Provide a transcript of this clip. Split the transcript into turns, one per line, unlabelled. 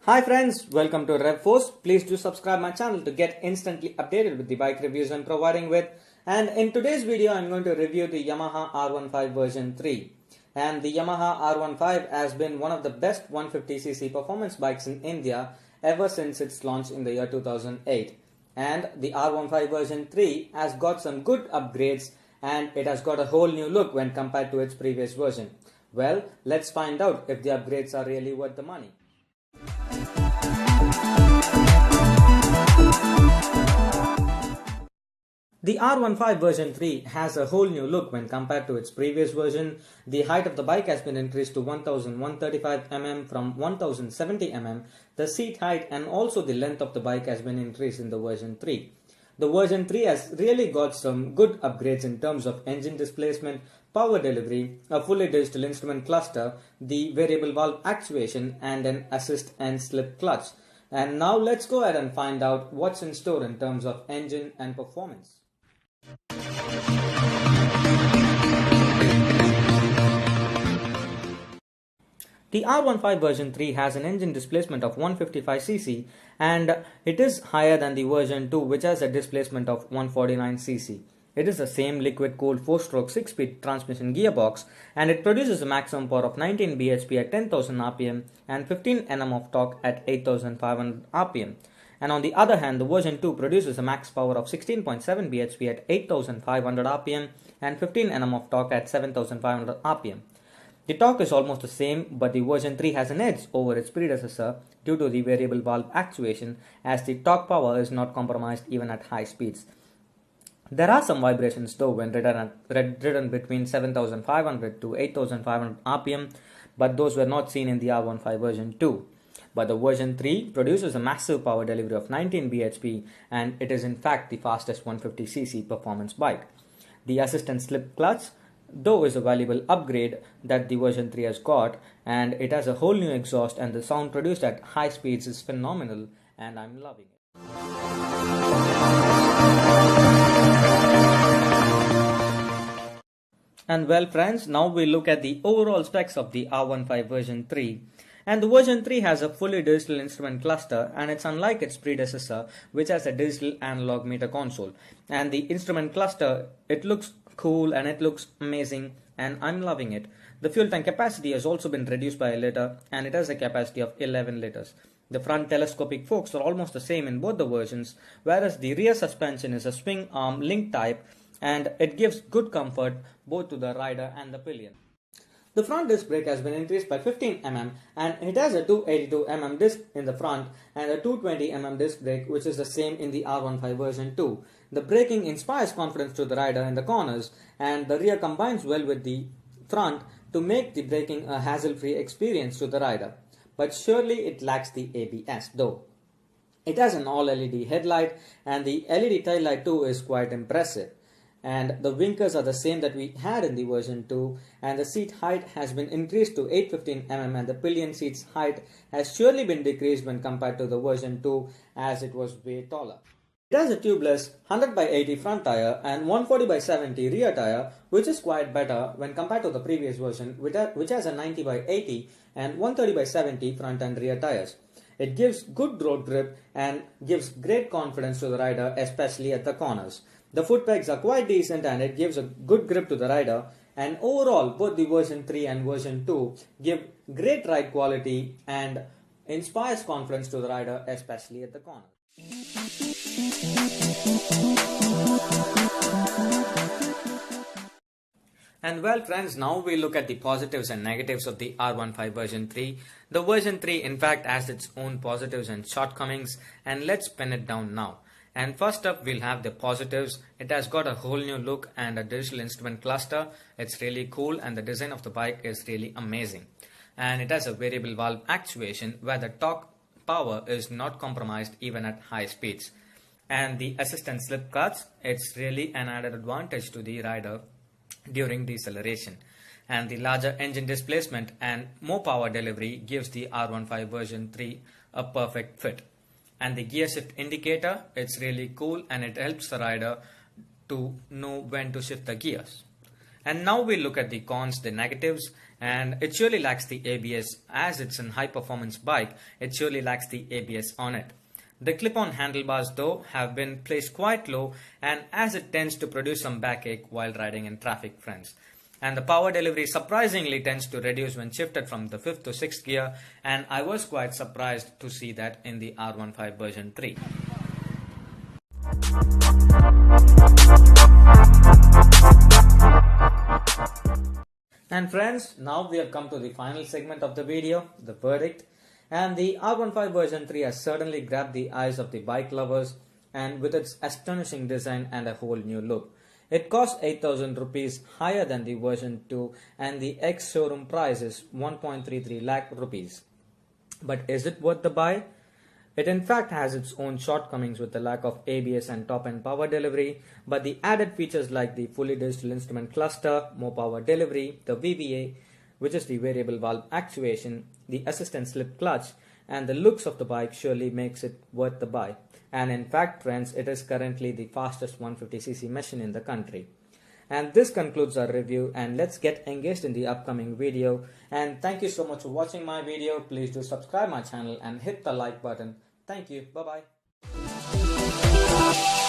Hi friends, welcome to RevForce. Please do subscribe my channel to get instantly updated with the bike reviews I'm providing with. And in today's video, I'm going to review the Yamaha R15 version 3. And the Yamaha R15 has been one of the best 150cc performance bikes in India ever since its launch in the year 2008. And the R15 version 3 has got some good upgrades and it has got a whole new look when compared to its previous version. Well, let's find out if the upgrades are really worth the money. The R15 version 3 has a whole new look when compared to its previous version. The height of the bike has been increased to 1135 mm from 1070 mm. The seat height and also the length of the bike has been increased in the version 3. The version 3 has really got some good upgrades in terms of engine displacement, power delivery, a fully digital instrument cluster, the variable valve actuation and an assist and slip clutch. And now let's go ahead and find out what's in store in terms of engine and performance. The R15 version 3 has an engine displacement of 155cc and it is higher than the version 2 which has a displacement of 149cc. It is the same liquid-cooled 4-stroke 6-speed transmission gearbox and it produces a maximum power of 19 bhp at 10,000 rpm and 15 Nm of torque at 8,500 rpm. And on the other hand, the version 2 produces a max power of 16.7 bhp at 8,500 rpm and 15 Nm of torque at 7,500 rpm. The torque is almost the same, but the version 3 has an edge over its predecessor due to the variable valve actuation, as the torque power is not compromised even at high speeds. There are some vibrations though when ridden between 7,500 to 8,500 rpm, but those were not seen in the R15 version 2. But the version 3 produces a massive power delivery of 19 bhp and it is in fact the fastest 150cc performance bike. The assist and slip clutch though is a valuable upgrade that the version 3 has got, and it has a whole new exhaust and the sound produced at high speeds is phenomenal and I'm loving it. And well friends, now we look at the overall specs of the R15 version 3. And the version 3 has a fully digital instrument cluster and it's unlike its predecessor which has a digital analog meter console. And the instrument cluster, it looks cool and it looks amazing and I'm loving it. The fuel tank capacity has also been reduced by a liter and it has a capacity of 11 liters. The front telescopic forks are almost the same in both the versions, whereas the rear suspension is a swing arm link type and it gives good comfort both to the rider and the pillion. The front disc brake has been increased by 15 mm and it has a 282 mm disc in the front and a 220 mm disc brake which is the same in the R15 version 2. The braking inspires confidence to the rider in the corners and the rear combines well with the front to make the braking a hassle-free experience to the rider. But surely it lacks the ABS though. It has an all-LED headlight and the LED tail light too is quite impressive. And the winkers are the same that we had in the version 2 and the seat height has been increased to 815 mm and the pillion seat's height has surely been decreased when compared to the version 2 as it was way taller. It has a tubeless 100/80 front tire and 140/70 rear tire which is quite better when compared to the previous version which has a 90/80 and 130/70 front and rear tires. It gives good road grip and gives great confidence to the rider especially at the corners. The foot pegs are quite decent and it gives a good grip to the rider, and overall both the version 3 and version 2 give great ride quality and inspires confidence to the rider especially at the corner. And well friends, now we look at the positives and negatives of the R15 version 3. The version 3 in fact has its own positives and shortcomings, and let's pin it down now. And first up we'll have the positives. It has got a whole new look and a digital instrument cluster. It's really cool and the design of the bike is really amazing. And it has a variable valve actuation where the torque power is not compromised even at high speeds. And the assist and slip clutch, it's really an added advantage to the rider during deceleration. And the larger engine displacement and more power delivery gives the R15 version 3 a perfect fit. And the gear shift indicator, it's really cool and it helps the rider to know when to shift the gears. And now we look at the cons, the negatives, and it surely lacks the ABS. As it's a high performance bike, it surely lacks the ABS on it. The clip-on handlebars though have been placed quite low, and as it tends to produce some backache while riding in traffic, friends. And the power delivery surprisingly tends to reduce when shifted from the 5th to 6th gear, and I was quite surprised to see that in the R15 version 3. And friends, now we have come to the final segment of the video, the verdict. And the R15 version 3 has certainly grabbed the eyes of the bike lovers, and with its astonishing design and a whole new look. It costs 8,000 rupees higher than the version 2, and the ex-showroom price is 1.33 lakh rupees. But is it worth the buy? It in fact has its own shortcomings with the lack of ABS and top-end power delivery, but the added features like the fully digital instrument cluster, more power delivery, the VVA, which is the variable valve actuation, the assistant slip clutch, and the looks of the bike surely makes it worth the buy. And in fact, friends, it is currently the fastest 150cc machine in the country. And this concludes our review, and let's get engaged in the upcoming video. And thank you so much for watching my video. Please do subscribe my channel and hit the like button. Thank you. Bye bye.